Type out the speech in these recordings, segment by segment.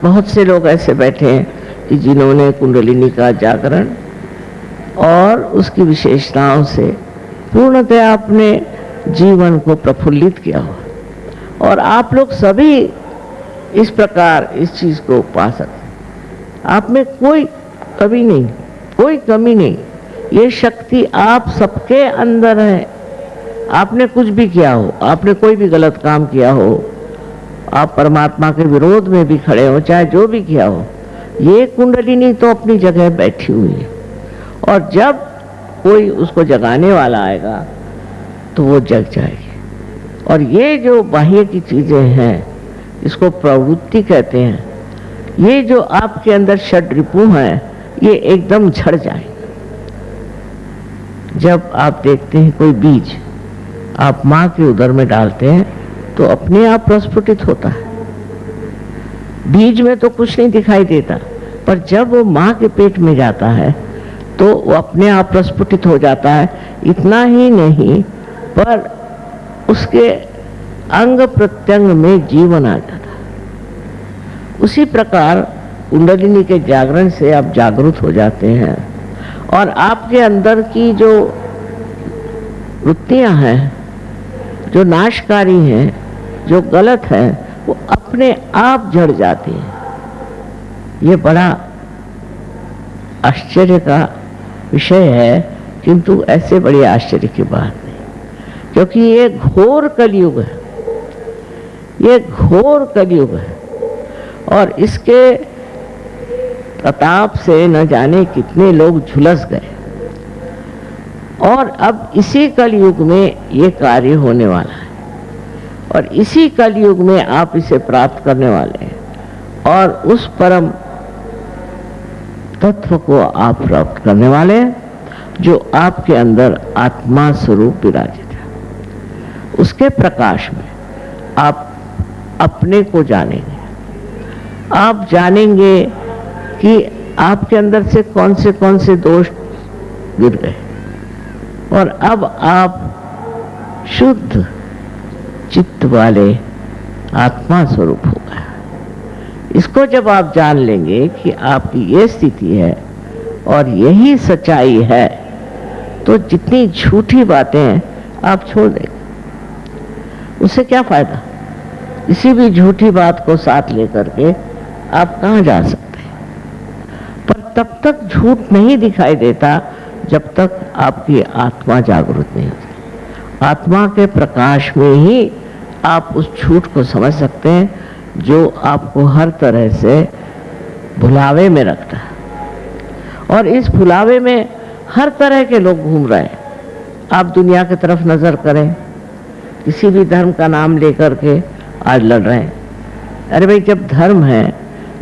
बहुत से लोग ऐसे बैठे हैं कि जिन्होंने कुंडलिनी का जागरण और उसकी विशेषताओं से पूर्णतः अपने जीवन को प्रफुल्लित किया हो, और आप लोग सभी इस प्रकार इस चीज को पा सकते। आप में कोई कमी नहीं, कोई कमी नहीं। ये शक्ति आप सबके अंदर है। आपने कुछ भी किया हो, आपने कोई भी गलत काम किया हो, आप परमात्मा के विरोध में भी खड़े हो, चाहे जो भी किया हो, ये कुंडलिनी तो अपनी जगह बैठी हुई है। और जब कोई उसको जगाने वाला आएगा तो वो जग जाएगी। और ये जो बाह्य की चीजें हैं, इसको प्रवृत्ति कहते हैं, ये जो आपके अंदर षड रिपु हैं, ये एकदम झड़ जाए। जब आप देखते हैं कोई बीज आप माँ के उदर में डालते हैं तो अपने आप प्रस्फुटित होता है। बीज में तो कुछ नहीं दिखाई देता, पर जब वो माँ के पेट में जाता है तो वो अपने आप प्रस्फुटित हो जाता है। इतना ही नहीं, पर उसके अंग प्रत्यंग में जीवन आ जाता है। उसी प्रकार कुंडलिनी के जागरण से आप जागरूक हो जाते हैं और आपके अंदर की जो वृत्तियां हैं, जो नाशकारी हैं, जो गलत है, वो अपने आप झड़ जाती है। ये बड़ा आश्चर्य का विषय है, किंतु ऐसे बड़ी आश्चर्य की बात नहीं, क्योंकि ये घोर कलयुग है। ये घोर कलयुग है और इसके प्रताप से न जाने कितने लोग झुलस गए। और अब इसी कलयुग में ये कार्य होने वाला है और इसी कलयुग में आप इसे प्राप्त करने वाले हैं और उस परम तत्व को आप प्राप्त करने वाले हैं जो आपके अंदर आत्मा स्वरूप विराजित है। उसके प्रकाश में आप अपने को जानेंगे। आप जानेंगे कि आपके अंदर से कौन से दोष गिर गए और अब आप शुद्ध चित्त वाले आत्मा स्वरूप हो गए। इसको जब आप जान लेंगे कि आपकी ये स्थिति है और यही सच्चाई है, तो जितनी झूठी बातें हैं आप छोड़ देंगे। उससे क्या फायदा? किसी भी झूठी बात को साथ लेकर के आप कहाँ जा सकते हैं? पर तब तक झूठ नहीं दिखाई देता जब तक आपकी आत्मा जागरूक नहीं होती। आत्मा के प्रकाश में ही आप उस झूठ को समझ सकते हैं जो आपको हर तरह से भुलावे में रखता है। और इस भुलावे में हर तरह के लोग घूम रहे हैं। आप दुनिया की तरफ नजर करें, किसी भी धर्म का नाम लेकर के आज लड़ रहे हैं। अरे भाई, जब धर्म है,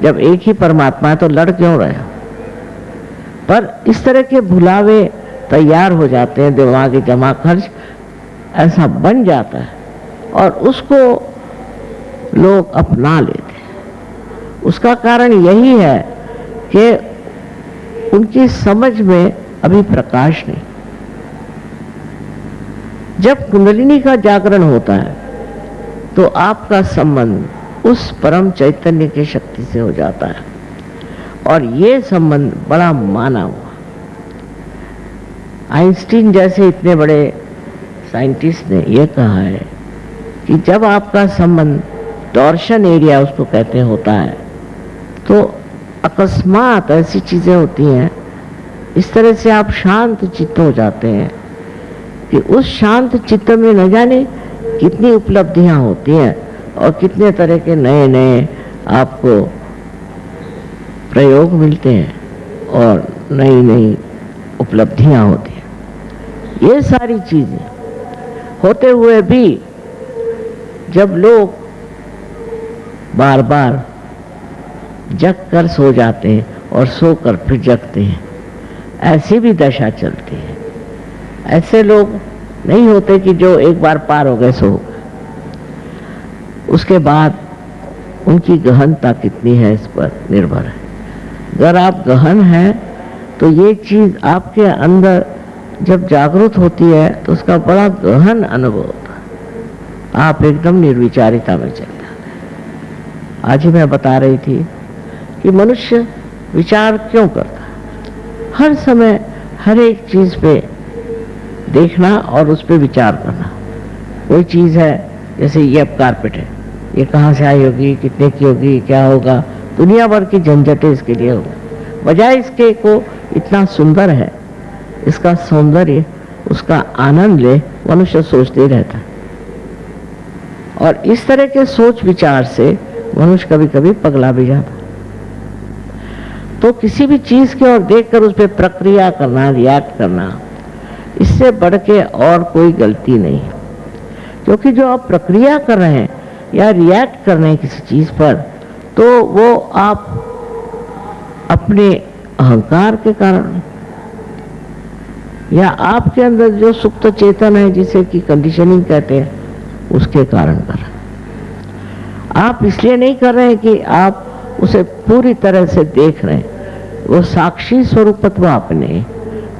जब एक ही परमात्मा है, तो लड़ क्यों रहे हो? पर इस तरह के भुलावे तैयार हो जाते हैं, दिमागी जमा खर्च ऐसा बन जाता है और उसको लोग अपना लेते हैं। उसका कारण यही है कि उनकी समझ में अभी प्रकाश नहीं। जब कुंडलिनी का जागरण होता है तो आपका संबंध उस परम चैतन्य की शक्ति से हो जाता है और ये संबंध बड़ा माना हुआ। आइंस्टीन जैसे इतने बड़े साइंटिस्ट ने यह कहा है कि जब आपका संबंध टॉर्शन एरिया उसको कहते होता है, तो अकस्मात ऐसी चीजें होती हैं, इस तरह से आप शांत चित्त हो जाते हैं कि उस शांत चित्त में न जाने कितनी उपलब्धियां होती हैं और कितने तरह के नए नए आपको प्रयोग मिलते हैं और नई नई उपलब्धियां होती हैं। ये सारी चीजें होते हुए भी जब लोग बार बार जग कर सो जाते हैं और सोकर फिर जगते हैं, ऐसी भी दशा चलती है। ऐसे लोग नहीं होते कि जो एक बार पार हो गए सो हो गए। उसके बाद उनकी गहनता कितनी है इस पर निर्भर है। अगर आप गहन हैं तो ये चीज आपके अंदर जब जागरूक होती है तो उसका बड़ा गहन अनुभव होता है। आप एकदम निर्विचारिता में चल जाते हैं। आज ही मैं बता रही थी कि मनुष्य विचार क्यों करता है। हर समय हर एक चीज पे देखना और उस पे विचार करना। कोई चीज है, जैसे ये अब कारपेट है, ये कहाँ से आई होगी, कितने की होगी, क्या होगा, दुनिया भर की झंझटें इसके लिए होगी। बजाय इसके को इतना सुंदर है, इसका सौंदर्य, उसका आनंद ले, मनुष्य सोचते ही रहता है। और इस तरह के सोच विचार से मनुष्य कभी कभी पगला भी जाता है। तो किसी भी चीज की ओर देखकर उस पर प्रक्रिया करना, रिएक्ट करना, इससे बढ़ के और कोई गलती नहीं है। क्योंकि जो आप प्रक्रिया कर रहे हैं या रिएक्ट कर रहे हैं किसी चीज पर, तो वो आप अपने अहंकार के कारण या आपके अंदर जो सुप्त चेतन है, जिसे कि कंडीशनिंग कहते हैं, उसके कारण कर रहे हैं। आप इसलिए नहीं कर रहे हैं कि आप उसे पूरी तरह से देख रहे हैं। वो साक्षी स्वरूपत्व आपने,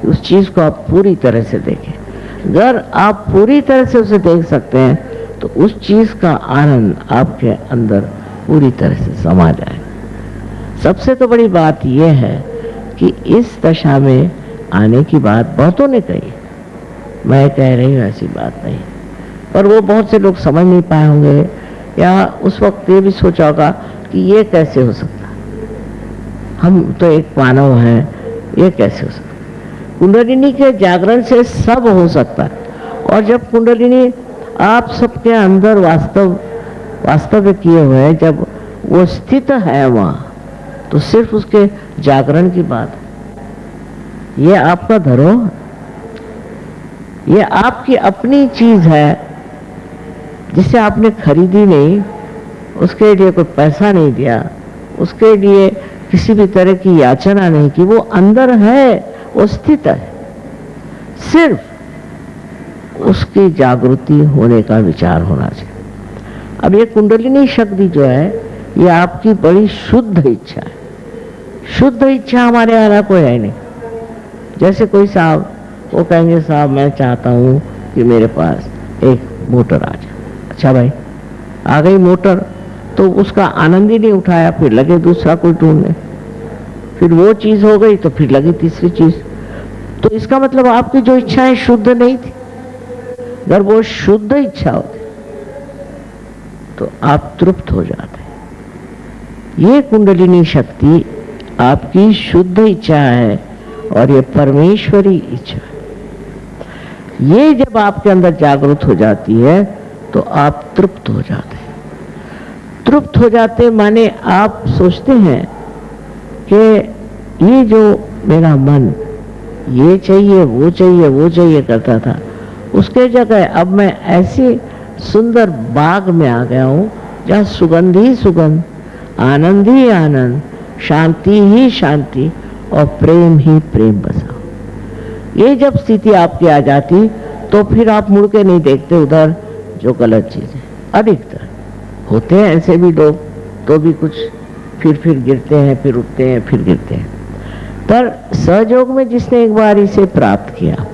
उस चीज को आप पूरी तरह से देखें। अगर आप पूरी तरह से उसे देख सकते हैं तो उस चीज का आनंद आपके अंदर पूरी तरह से समा जाए। सबसे तो बड़ी बात यह है कि इस दशा में आने की बात बहुतों ने कही, मैं कह रही हूँ ऐसी बात नहीं, पर वो बहुत से लोग समझ नहीं पाए होंगे या उस वक्त ये भी सोचा होगा कि ये कैसे हो सकता, हम तो एक मानव हैं, ये कैसे हो सकता। कुंडलिनी के जागरण से सब हो सकता है। और जब कुंडलिनी आप सबके अंदर वास्तव किए हुए है, जब वो स्थित है वहां, तो सिर्फ उसके जागरण की बात है। ये आपका धरोहर, ये आपकी अपनी चीज है जिसे आपने खरीदी नहीं, उसके लिए कोई पैसा नहीं दिया, उसके लिए किसी भी तरह की याचना नहीं की, वो अंदर है, वो स्थित है। सिर्फ उसकी जागृति होने का विचार होना चाहिए। अब ये कुंडलिनी शक्ति जो है, ये आपकी बड़ी शुद्ध इच्छा है। शुद्ध इच्छा हमारे यहाँ कोई है नहीं। जैसे कोई साहब वो कहेंगे, साहब मैं चाहता हूँ कि मेरे पास एक मोटर आ जाए। अच्छा भाई, आ गई मोटर, तो उसका आनंद ही नहीं उठाया, फिर लगे दूसरा कोई ढूंढने, फिर वो चीज हो गई तो फिर लगी तीसरी चीज। तो इसका मतलब आपकी जो इच्छाएं शुद्ध नहीं थी। अगर वो शुद्ध इच्छा होती तो आप तृप्त हो जाते। ये कुंडलिनी शक्ति आपकी शुद्ध इच्छा है और ये परमेश्वरी इच्छा है। ये जब आपके अंदर जागृत हो जाती है तो आप तृप्त हो जाते हैं। तृप्त हो जाते माने आप सोचते हैं कि ये जो मेरा मन ये चाहिए वो चाहिए वो चाहिए करता था, उसके जगह अब मैं ऐसी सुंदर बाग में आ गया हूँ जहाँ सुगंध ही सुगंध, आनंद ही आनंद, शांति ही शांति और प्रेम ही प्रेम बसा। ये जब स्थिति आपकी आ जाती तो फिर आप मुड़ के नहीं देखते उधर जो गलत चीज है। अधिकतर होते हैं ऐसे भी लोग, तो भी कुछ फिर गिरते हैं, फिर उठते हैं, फिर गिरते हैं। पर सहयोग में जिसने एक बार इसे प्राप्त किया,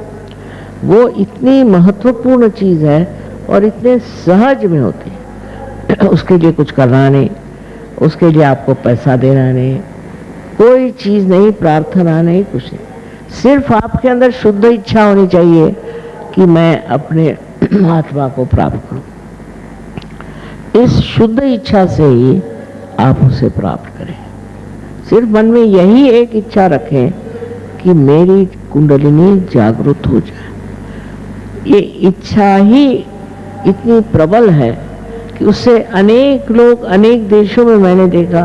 वो इतनी महत्वपूर्ण चीज है और इतने सहज में होती है। उसके लिए कुछ करना नहीं, उसके लिए आपको पैसा देना नहीं, कोई चीज नहीं, प्रार्थना नहीं, कुछ नहीं। सिर्फ आपके अंदर शुद्ध इच्छा होनी चाहिए कि मैं अपने आत्मा को प्राप्त करूं। इस शुद्ध इच्छा से ही आप उसे प्राप्त करें। सिर्फ मन में यही एक इच्छा रखें कि मेरी कुंडलिनी जागृत हो जाए। ये इच्छा ही इतनी प्रबल है कि उससे अनेक लोग अनेक देशों में मैंने देखा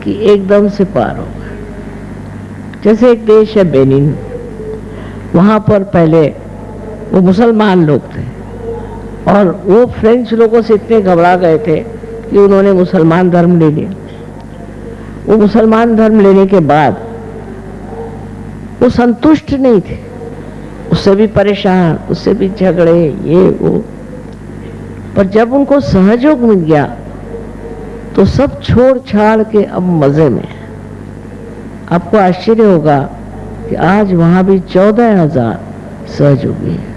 कि एकदम से पार हो गए। जैसे एक देश है बेनिन, वहां पर पहले वो मुसलमान लोग थे और वो फ्रेंच लोगों से इतने घबरा गए थे कि उन्होंने मुसलमान धर्म ले लिया। वो मुसलमान धर्म लेने के बाद वो संतुष्ट नहीं थे, उससे भी परेशान, उससे भी झगड़े, ये वो। पर जब उनको सहयोग मिल गया तो सब छोड़ छाड़ के अब मजे में। आपको आश्चर्य होगा कि आज वहां भी 14,000 सहयोगी हैं,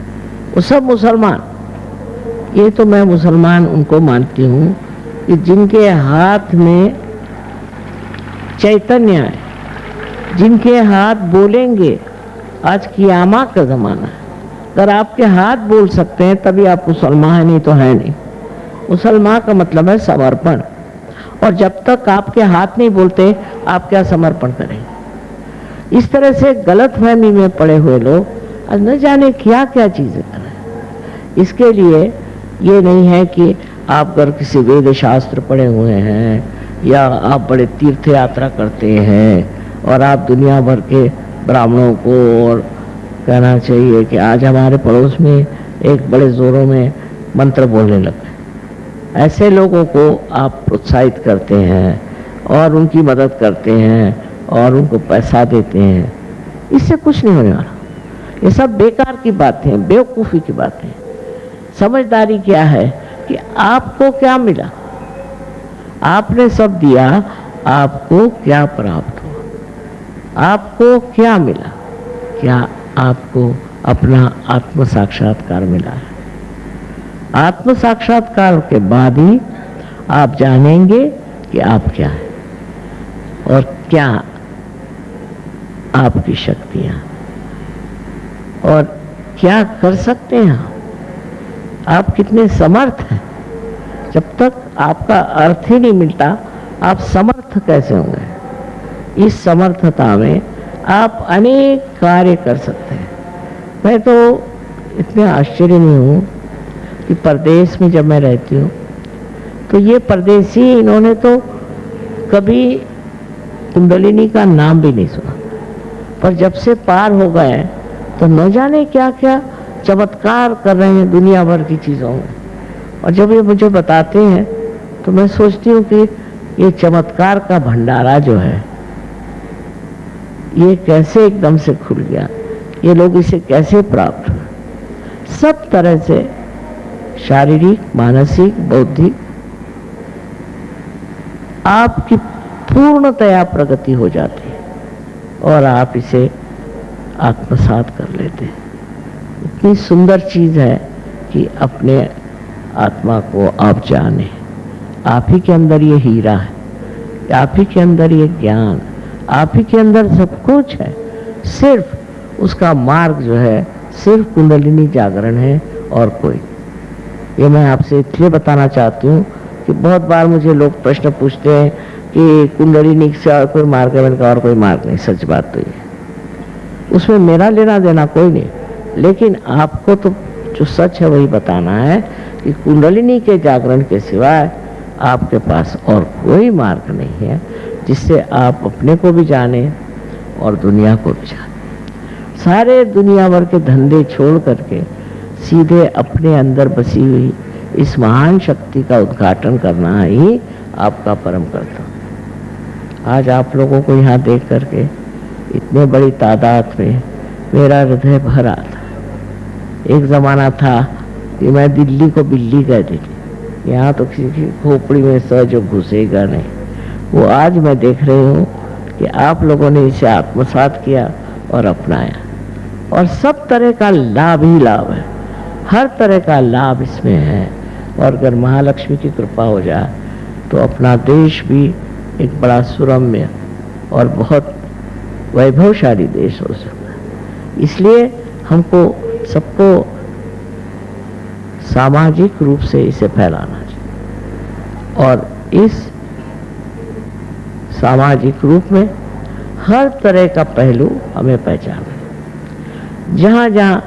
वो सब मुसलमान। ये तो मैं मुसलमान उनको मानती हूँ कि जिनके हाथ में चैतन्य है, जिनके हाथ बोलेंगे। आज क़यामत का ज़माना है, अगर आपके हाथ बोल सकते हैं तभी आप मुसलमान हैं, नहीं तो है नहीं। मुसलमान का मतलब है समर्पण, और जब तक आपके हाथ नहीं बोलते आप क्या समर्पण करेंगे। इस तरह से गलतफहमी में पड़े हुए लोग आज न जाने क्या क्या चीज़ें कर रहे हैं। इसके लिए ये नहीं है कि आप अगर किसी वेद शास्त्र पढ़े हुए हैं या आप बड़े तीर्थ यात्रा करते हैं और आप दुनिया भर के ब्राह्मणों को, और कहना चाहिए कि आज हमारे पड़ोस में एक बड़े जोरों में मंत्र बोलने लगे, ऐसे लोगों को आप प्रोत्साहित करते हैं और उनकी मदद करते हैं और उनको पैसा देते हैं, इससे कुछ नहीं होने वाला। ये सब बेकार की बातें हैं, बेवकूफ़ी की बातें हैं। समझदारी क्या है कि आपको क्या मिला, आपने सब दिया, आपको क्या प्राप्त हुआ, आपको क्या मिला, क्या आपको अपना आत्म साक्षात्कार मिला है। आत्म साक्षात्कार के बाद ही आप जानेंगे कि आप क्या है और क्या आपकी शक्तियां और क्या कर सकते हैं आप कितने समर्थ हैं। जब तक आपका अर्थ ही नहीं मिलता आप समर्थ कैसे होंगे। इस समर्थता में आप अनेक कार्य कर सकते हैं। मैं तो इतने आश्चर्य नहीं हूँ कि परदेश में जब मैं रहती हूँ तो ये परदेसी, इन्होंने तो कभी कुंडलिनी का नाम भी नहीं सुना, पर जब से पार हो गए तो न जाने क्या क्या चमत्कार कर रहे हैं दुनिया भर की चीज़ों में। और जब ये मुझे बताते हैं तो मैं सोचती हूँ कि ये चमत्कार का भंडारा जो है ये कैसे एकदम से खुल गया, ये लोग इसे कैसे प्राप्त हुए। सब तरह से शारीरिक, मानसिक, बौद्धिक आपकी पूर्णतया प्रगति हो जाती है और आप इसे आत्मसात कर लेते हैं। इतनी सुंदर चीज़ है कि अपने आत्मा को आप जाने। आप ही के अंदर ये हीरा है, आप ही के अंदर ये ज्ञान, आप ही के अंदर सब कुछ है। सिर्फ उसका मार्ग जो है सिर्फ कुंडलिनी जागरण है और कोई। ये मैं आपसे इसलिए बताना चाहती हूँ कि बहुत बार मुझे लोग प्रश्न पूछते हैं कि कुंडलिनी से और कोई मार्ग है। मैंने कहा और कोई मार्ग नहीं। सच बात तो ये, उसमें मेरा लेना देना कोई नहीं, लेकिन आपको तो जो सच है वही बताना है कि कुंडलिनी के जागरण के सिवाय आपके पास और कोई मार्ग नहीं है जिससे आप अपने को भी जाने और दुनिया को भी जाने। सारे दुनिया भर के धंधे छोड़ करके सीधे अपने अंदर बसी हुई इस महान शक्ति का उद्घाटन करना ही आपका परम कर्तव्य। आज आप लोगों को यहाँ देख करके इतने बड़ी तादाद में मेरा हृदय भरा था। एक ज़माना था कि मैं दिल्ली को बिल्ली कहती थी, यहाँ तो किसी की खोपड़ी में सहज घुसेगा नहीं। वो आज मैं देख रही हूँ कि आप लोगों ने इसे आत्मसात किया और अपनाया, और सब तरह का लाभ ही लाभ है, हर तरह का लाभ इसमें है। और अगर महालक्ष्मी की कृपा हो जाए तो अपना देश भी एक बड़ा सुरम्य और बहुत वैभवशाली देश हो सकता है। इसलिए हमको सबको सामाजिक रूप से इसे फैलाना चाहिए, और इस सामाजिक रूप में हर तरह का पहलू हमें पहचानना। जहाँ जहाँ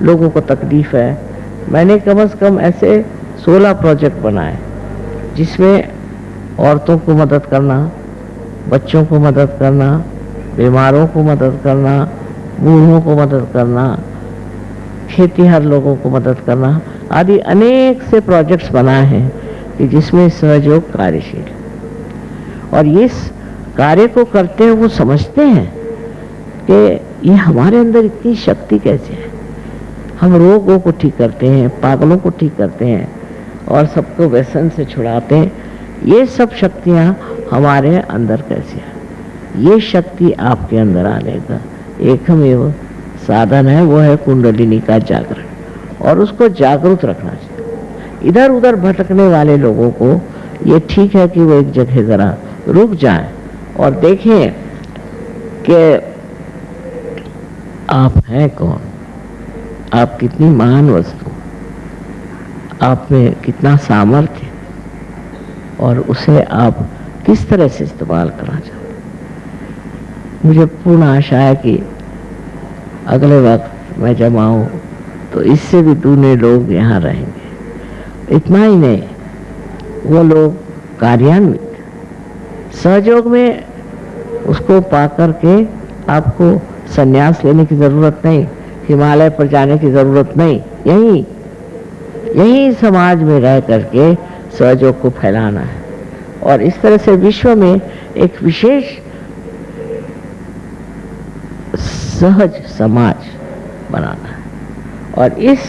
लोगों को तकलीफ है, मैंने कम से कम ऐसे 16 प्रोजेक्ट बनाए जिसमें औरतों को मदद करना, बच्चों को मदद करना, बीमारों को मदद करना, बूढ़ों को मदद करना, खेतीहर लोगों को मदद करना आदि अनेक से प्रोजेक्ट्स बनाए हैं कि जिसमें सहयोग कार्यशील है। और इस कार्य को करते हैं वो समझते हैं कि ये हमारे अंदर इतनी शक्ति कैसे है। हम रोगों को ठीक करते हैं, पागलों को ठीक करते हैं और सबको व्यसन से छुड़ाते हैं। ये सब शक्तियाँ हमारे अंदर कैसे है। ये शक्ति आपके अंदर आने का एकमेव साधन है, वो है कुंडलिनी का जागरण, और उसको जागरूक रखना चाहिए। इधर उधर भटकने वाले लोगों को ये ठीक है कि वो एक जगह ज़रा रुक जाएं और देखें कि आप हैं कौन, आप कितनी महान वस्तु, आप में कितना सामर्थ्य और उसे आप किस तरह से इस्तेमाल करना चाहते हैं। मुझे पूर्ण आशा है कि अगले वक्त मैं जब आऊं तो इससे भी दूने लोग यहाँ रहेंगे। इतना ही नहीं, वो लोग कार्यान्वित सहयोग में उसको पा करके आपको संन्यास लेने की जरूरत नहीं, हिमालय पर जाने की जरूरत नहीं, यही समाज में रह करके सहयोग को फैलाना है और इस तरह से विश्व में एक विशेष सहज समाज बनाना है। और इस